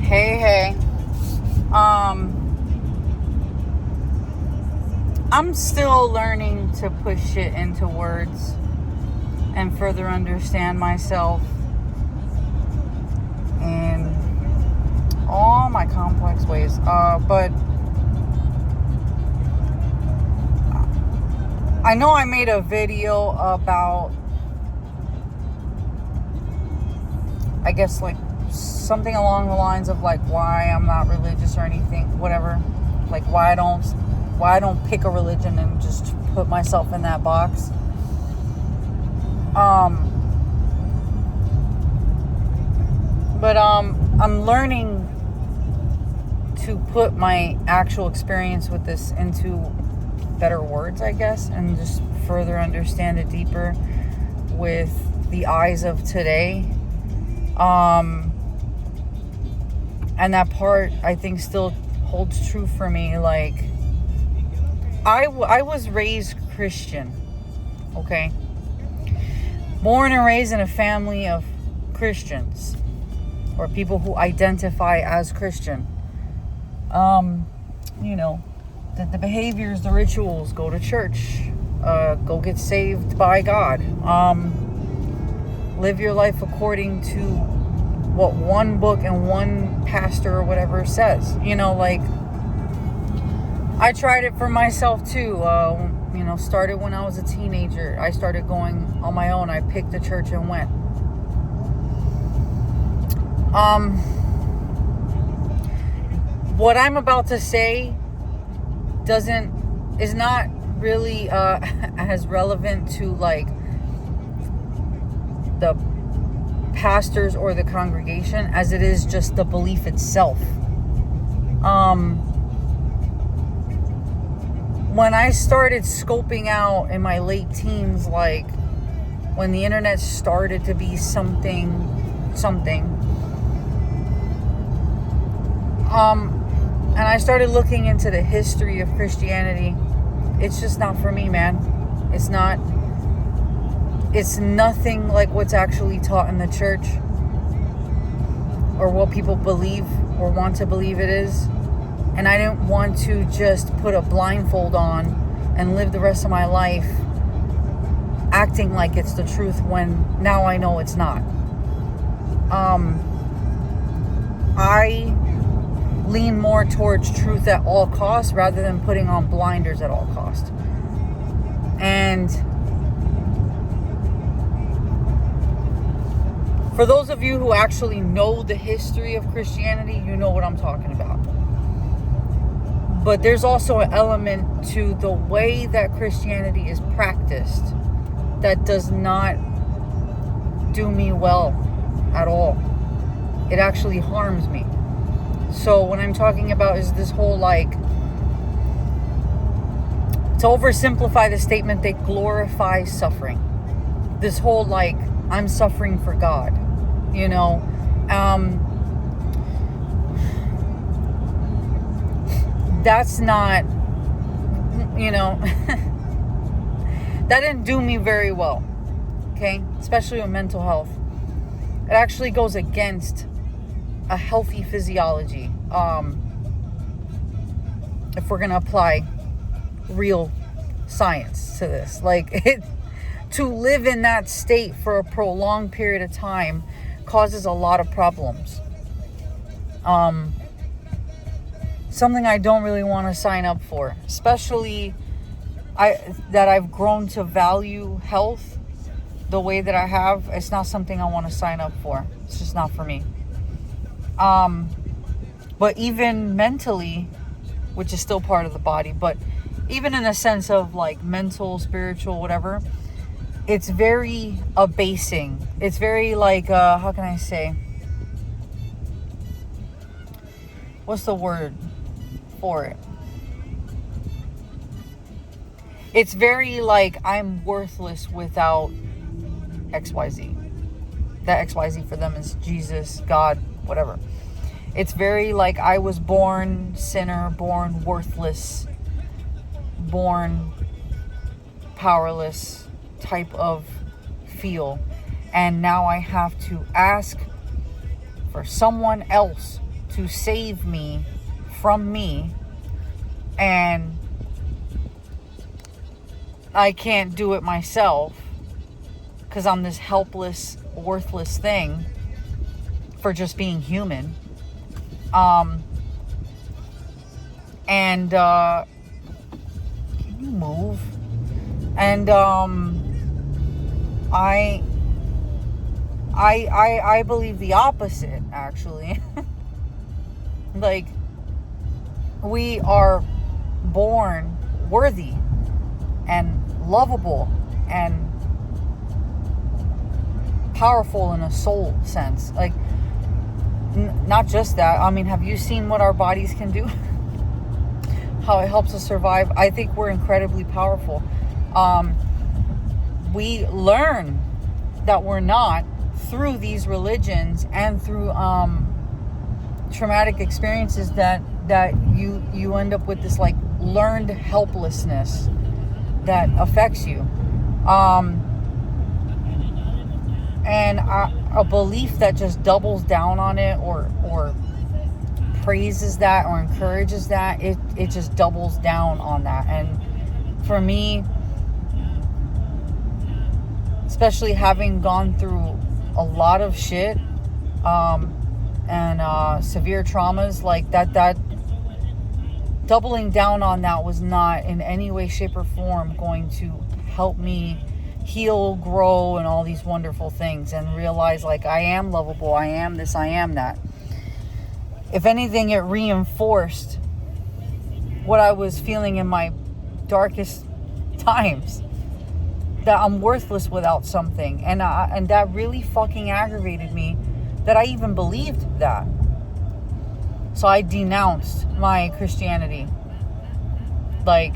Hey. I'm still learning to push it into words and further understand myself in all my complex ways. But I know I made a video about, I guess, like something along the lines of like why I'm not religious or anything, whatever. Like why I don't pick a religion and just put myself in that box. But I'm learning to put my actual experience with this into better words, I guess, and just further understand it deeper with the eyes of today. And that part, I think, still holds true for me. Like, I was raised Christian, okay? Born and raised in a family of Christians, or people who identify as Christian. The behaviors, the rituals, go to church, go get saved by God, live your life according to what one book and one pastor or whatever says. Like, I tried it for myself too. Started when I was a teenager. I started going on my own. I picked a church and went. What I'm about to say is not really as relevant to like the pastors or the congregation as it is just the belief itself. When I started scoping out in my late teens, like when the internet started to be something, and I started looking into the history of Christianity, it's just not for me, man. It's not. It's nothing like what's actually taught in the church or what people believe or want to believe it is. And I didn't want to just put a blindfold on and live the rest of my life acting like it's the truth when now I know it's not. I lean more towards truth at all costs rather than putting on blinders at all costs. And for those of you who actually know the history of Christianity, you know what I'm talking about. But there's also an element to the way that Christianity is practiced that does not do me well at all. It actually harms me. So what I'm talking about is this whole, like, to oversimplify the statement, they glorify suffering. This whole, like, I'm suffering for God, that's not, that didn't do me very well, okay? Especially with mental health. It actually goes against a healthy physiology, if we're going to apply real science to this. Like, to live in that state for a prolonged period of time causes a lot of problems. Something I don't really want to sign up for, especially that I've grown to value health the way that I have. It's not something I want to sign up for. It's just not for me. But even mentally, which is still part of the body, but even in a sense of like mental, spiritual, whatever, it's very abasing. It's very like, how can I say? What's the word for it? It's very like I'm worthless without XYZ. That XYZ for them is Jesus, God, whatever. It's very like I was born sinner, born worthless, born powerless type of feel. And now I have to ask for someone else to save me from me, and I can't do it myself because I'm this helpless, worthless thing for just being human. And can you move? And I believe the opposite, actually. Like, we are born worthy and lovable and powerful in a soul sense. Like, not just that. I mean, have you seen what our bodies can do? How it helps us survive? I think we're incredibly powerful. We learn that we're not through these religions and through traumatic experiences that you end up with this like learned helplessness that affects you, and a belief that just doubles down on it or praises that or encourages that, it just doubles down on that. And for me, especially having gone through a lot of shit and severe traumas, like that doubling down on that was not in any way, shape, or form going to help me heal, grow, and all these wonderful things, and realize like I am lovable, I am this, I am that. If anything, it reinforced what I was feeling in my darkest times, that I'm worthless without something. And that really fucking aggravated me, that I even believed that. So I denounced my Christianity. Like,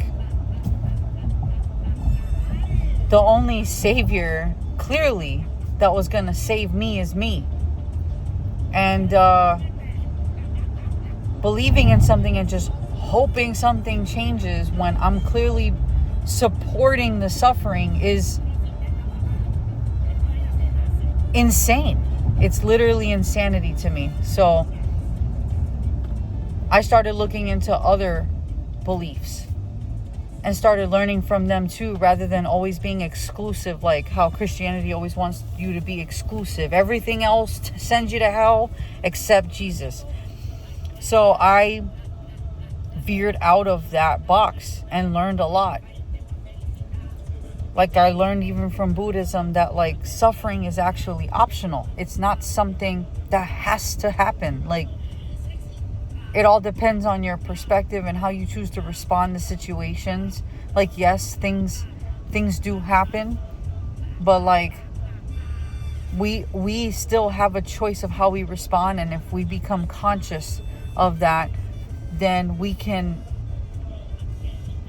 the only savior, clearly, that was going to save me is me. And believing in something and just hoping something changes when I'm clearly supporting the suffering is insane. It's literally insanity to me. So I started looking into other beliefs and started learning from them too, rather than always being exclusive, like how Christianity always wants you to be exclusive. Everything else sends you to hell except Jesus. So I veered out of that box and learned a lot. Like, I learned even from Buddhism that like suffering is actually optional. It's not something that has to happen. Like, it all depends on your perspective and how you choose to respond to situations. Like, yes, things do happen, but like we still have a choice of how we respond. And if we become conscious of that, then we can,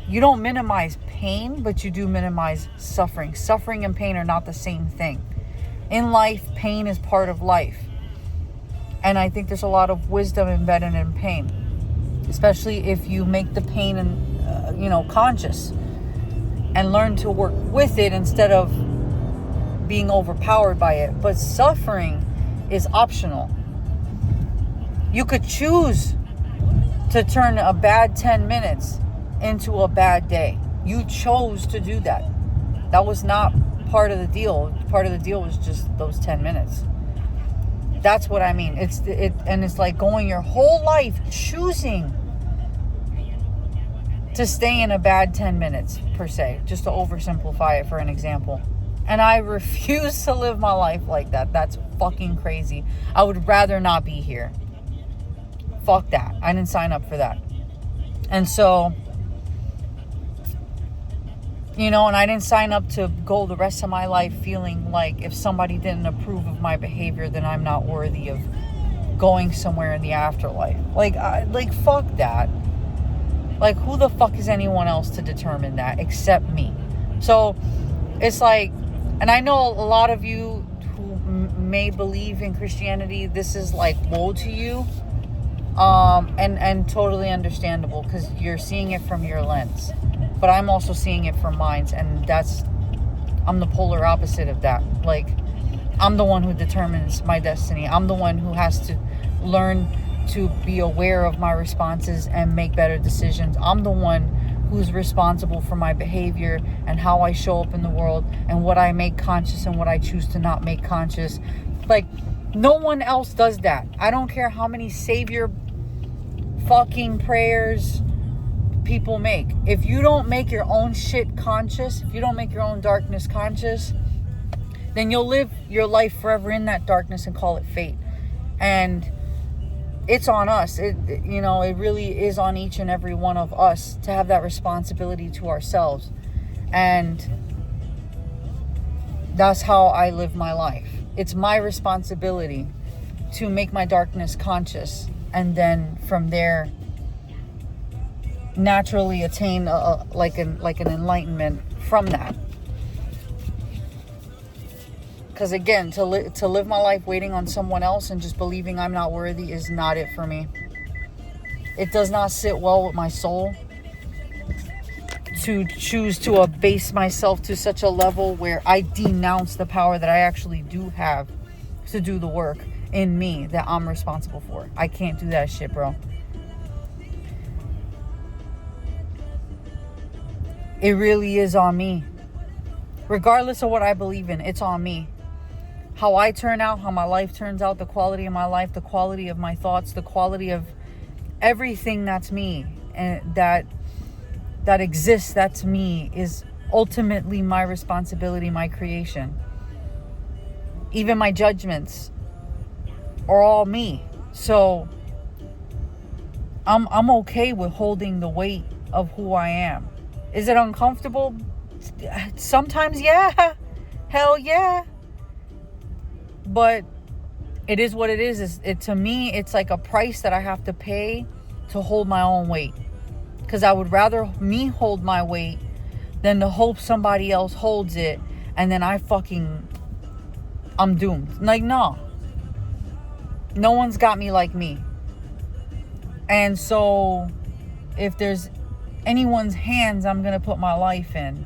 you don't minimize pain, but you do minimize suffering. Suffering and pain are not the same thing. In life, pain is part of life. And I think there's a lot of wisdom embedded in pain, especially if you make the pain and conscious and learn to work with it instead of being overpowered by it. But suffering is optional. You could choose to turn a bad 10 minutes into a bad day. You chose to do that. That was not part of the deal. Part of the deal was just those 10 minutes. That's what I mean. It's like going your whole life choosing to stay in a bad 10 minutes, per se, just to oversimplify it for an example. And I refuse to live my life like that. That's fucking crazy. I would rather not be here. Fuck that. I didn't sign up for that. And so, and I didn't sign up to go the rest of my life feeling like if somebody didn't approve of my behavior, then I'm not worthy of going somewhere in the afterlife. Like fuck that. Like, who the fuck is anyone else to determine that except me? So it's like, and I know a lot of you who may believe in Christianity, this is like woe to you. And totally understandable, because you're seeing it from your lens, but I'm also seeing it from mine, and I'm the polar opposite of that. Like, I'm the one who determines my destiny. I'm the one who has to learn to be aware of my responses and make better decisions. I'm the one who's responsible for my behavior and how I show up in the world and what I make conscious and what I choose to not make conscious. Like, no one else does that. I don't care how many savior fucking prayers people make. If you don't make your own shit conscious, if you don't make your own darkness conscious, then you'll live your life forever in that darkness and call it fate. And it's on us. It really is on each and every one of us to have that responsibility to ourselves. And that's how I live my life. It's my responsibility to make my darkness conscious, and then from there naturally attain like an enlightenment from that. Because again, to live my life waiting on someone else and just believing I'm not worthy is not it for me. It does not sit well with my soul to choose to abase myself to such a level where I denounce the power that I actually do have to do the work in me that I'm responsible for. I can't do that shit, bro. It really is on me. Regardless of what I believe in, it's on me. How I turn out, how my life turns out, the quality of my life, the quality of my thoughts, the quality of everything that's me and that exists, that's me, is ultimately my responsibility, my creation. Even my judgments are all me. So I'm okay with holding the weight of who I am. Is it uncomfortable? Sometimes, yeah. Hell yeah. But it is what it is. To me, it's like a price that I have to pay to hold my own weight. Because I would rather me hold my weight than to hope somebody else holds it and then I'm doomed. Like, no. No one's got me like me. And so if there's anyone's hands I'm going to put my life in,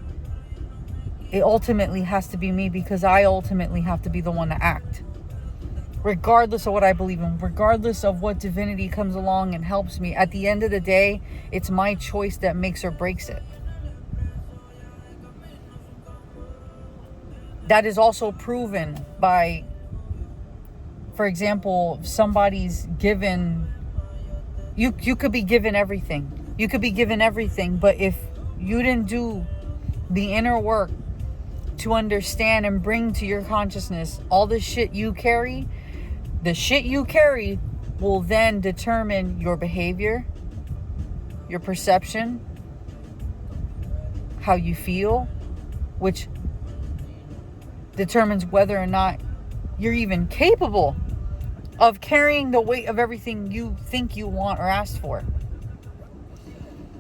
it ultimately has to be me, because I ultimately have to be the one to act. Regardless of what I believe in, regardless of what divinity comes along and helps me, at the end of the day, it's my choice that makes or breaks it. That is also proven by, for example, somebody's given, you could be given everything. You could be given everything, but if you didn't do the inner work to understand and bring to your consciousness all the shit you carry, the shit you carry will then determine your behavior, your perception, how you feel, which determines whether or not you're even capable of carrying the weight of everything you think you want or ask for.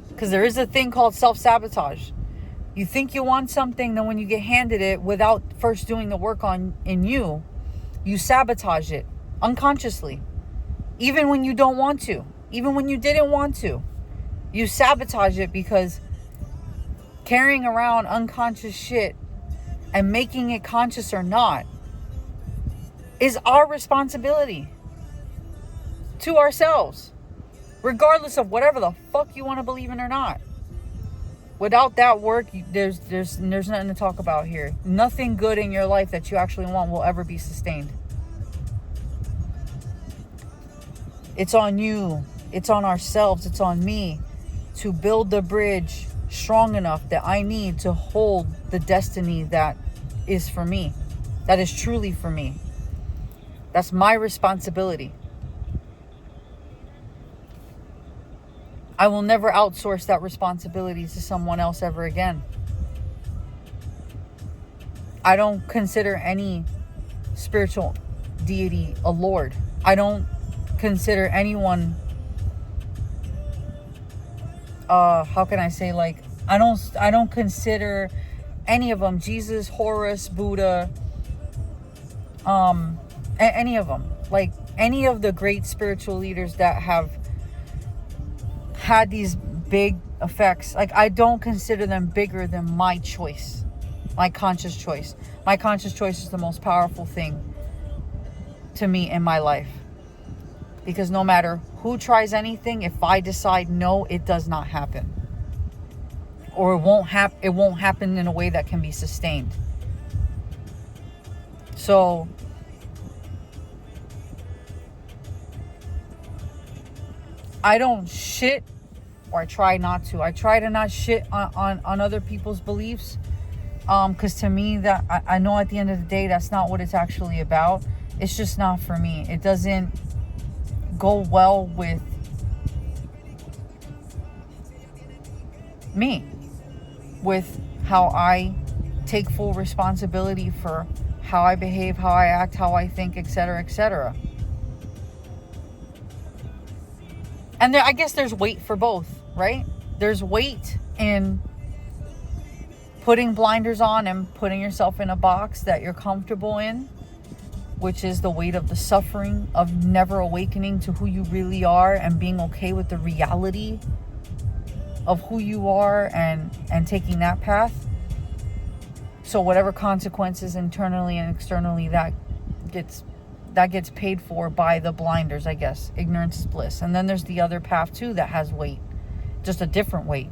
Because there is a thing called self-sabotage. You think you want something, then when you get handed it without first doing the work in you sabotage it unconsciously. Even when you don't want to. Even when you didn't want to. You sabotage it, because carrying around unconscious shit and making it conscious or not is our responsibility to ourselves. Regardless of whatever the fuck you want to believe in or not. Without that work, there's nothing to talk about here. Nothing good in your life that you actually want will ever be sustained. It's on you. It's on ourselves. It's on me to build the bridge strong enough that I need to hold the destiny that is for me. That is truly for me. That's my responsibility. I will never outsource that responsibility to someone else ever again. I don't consider any spiritual deity a lord. I don't consider anyone, how can I say, like, I don't consider any of them, Jesus, Horus, Buddha, any of them, like any of the great spiritual leaders that have had these big effects. Like, I don't consider them bigger than my choice, my conscious choice. My conscious choice is the most powerful thing to me in my life. Because no matter who tries anything, if I decide no, it does not happen. Or it won't happen in a way that can be sustained. So I don't shit, or I try not to. I try to not shit on other people's beliefs. Because to me, that I know at the end of the day, that's not what it's actually about. It's just not for me. It doesn't go well with me, with how I take full responsibility for how I behave, how I act, how I think, etc., etc. And I guess there's weight for both, right? There's weight in putting blinders on and putting yourself in a box that you're comfortable in, which is the weight of the suffering of never awakening to who you really are and being okay with the reality of who you are and taking that path. So whatever consequences internally and externally that gets paid for by the blinders, I guess. Ignorance is bliss. And then there's the other path too that has weight, just a different weight.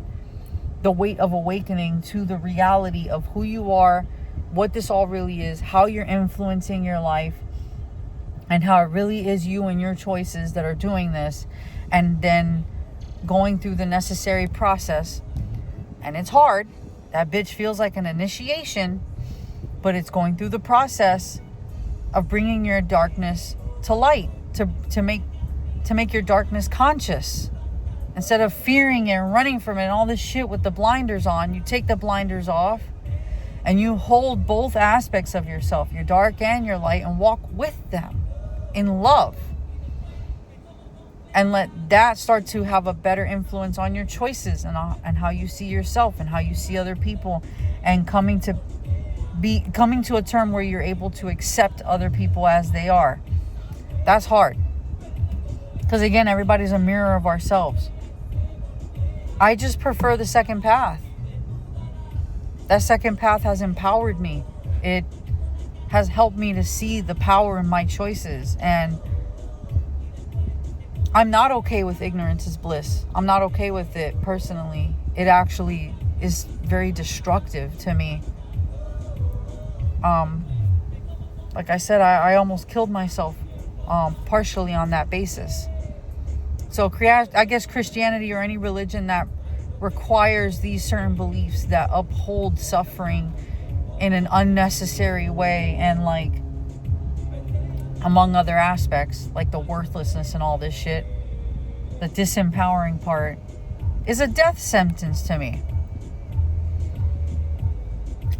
The weight of awakening to the reality of who you are, what this all really is, how you're influencing your life, and how it really is you and your choices that are doing this, and then going through the necessary process. And it's hard. That bitch feels like an initiation, but it's going through the process of bringing your darkness to light, to make your darkness conscious. Instead of fearing it and running from it and all this shit with the blinders on, you take the blinders off and you hold both aspects of yourself, your dark and your light, and walk with them in love. And let that start to have a better influence on your choices and how you see yourself and how you see other people, and coming to a term where you're able to accept other people as they are. That's hard. Because again, everybody's a mirror of ourselves. I just prefer the second path. That second path has empowered me. It has helped me to see the power in my choices. And I'm not okay with ignorance is bliss. I'm not okay with it personally. It actually is very destructive to me. Like I said, I almost killed myself partially on that basis. So I guess Christianity, or any religion that requires these certain beliefs that uphold suffering in an unnecessary way, and like among other aspects, like the worthlessness and all this shit, the disempowering part, is a death sentence to me.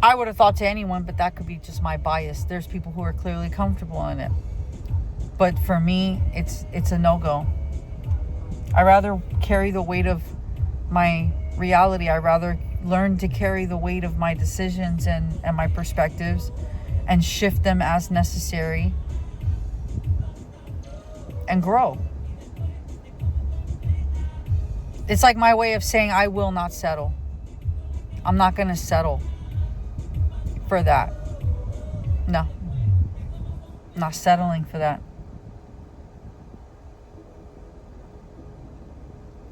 I would have thought to anyone, but that could be just my bias. There's people who are clearly comfortable in it. But for me, it's a no-go. I rather carry the weight of my reality. I rather learn to carry the weight of my decisions and my perspectives, and shift them as necessary, and grow. It's like my way of saying I will not settle. I'm not going to settle for that. No. I'm not settling for that.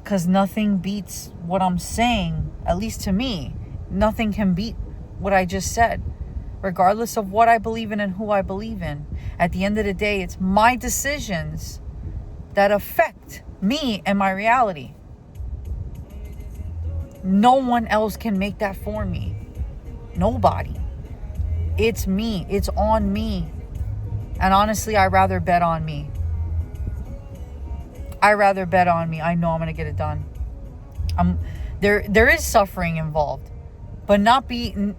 Because nothing beats what I'm saying, at least to me. Nothing can beat what I just said, regardless of what I believe in and who I believe in. At the end of the day, it's my decisions that affect me and my reality. No one else can make that for me. Nobody. It's me. It's on me. And honestly, I'd rather bet on me. I rather bet on me. I know I'm going to get it done. There is suffering involved, but not be.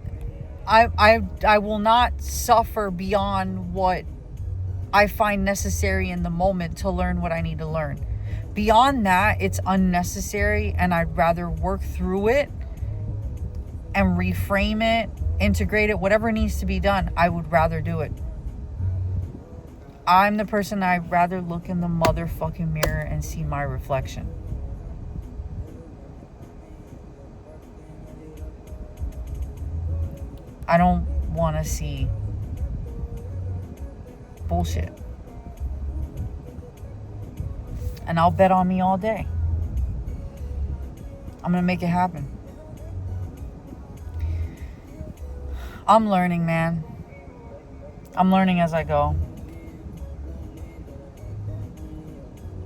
I will not suffer beyond what I find necessary in the moment to learn what I need to learn. Beyond that, it's unnecessary, and I'd rather work through it and reframe it, integrate it, whatever needs to be done. I would rather do it. I'm the person I'd rather look in the motherfucking mirror and see my reflection. I don't want to see bullshit. And I'll bet on me all day. I'm going to make it happen. I'm learning, man. I'm learning as I go.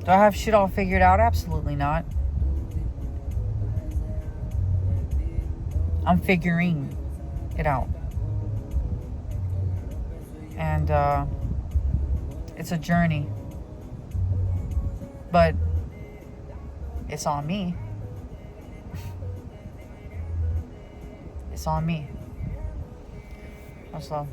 Do I have shit all figured out? Absolutely not. I'm figuring it out. And it's a journey. But it's on me. It's on me. Much love.